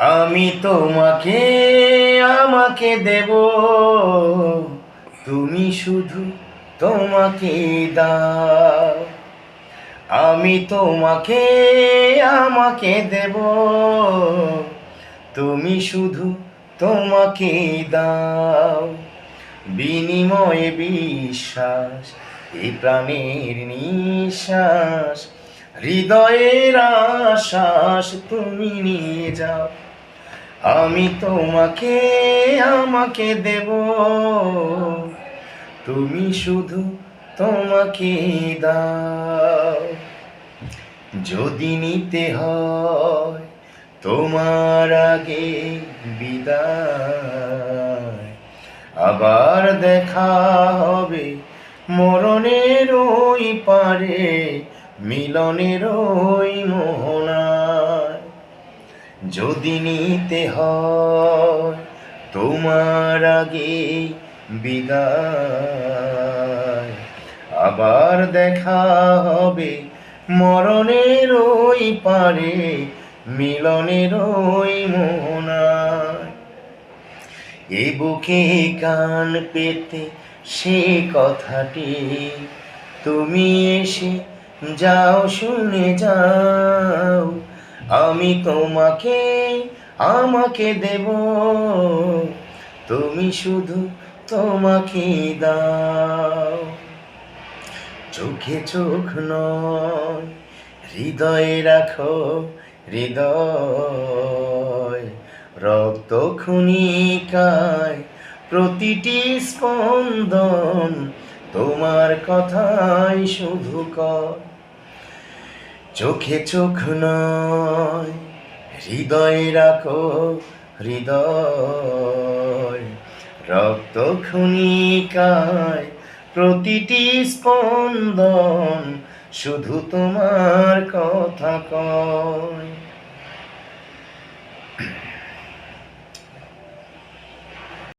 আমি তোমাকে আমাকে দেব, তুমি শুধু তোমাকে দাও। আমি তোমাকে আমাকে দেব, তুমি শুধু তোমাকে দাও। বিনিময়ে বিশ্বাস, এই প্রাণের নিঃশ্বাস, হৃদয়ের আশ্বাস তুমি নিয়ে যাও। আমি তোমাকে আমাকে দেব, তুমি শুধু তোমাকে দাও। যদি নিতে হয় তোমার আগে বিদায়, আবার দেখা হবে মরণের ওই পারে, মিলনের ওই মোহনায়। যদি নিতে হয় তোমার আগে বিদায়, আবার দেখা হবে মরণের ওই পারে, মিলনের ওই মোহনায়। এ বুকে কান পেতে সে কথাটি তুমি এসে যাও, শুনে যাও। আমি তোমাকে আমাকে দেব, তুমি শুধু তোমাকে দাও। চোখে চোখ নয়, হৃদয়ে রাখো হৃদয়। রক্ত ক্ষণিকায় প্রতিটি স্পন্দন তোমার কথাই শুধু কয়। চোখে চোখ নয়, হৃদয়ে রাখো হৃদয়। রক্ত ক্ষণিকায় প্রতিটি স্পন্দন শুধু তোমার কথা কয়।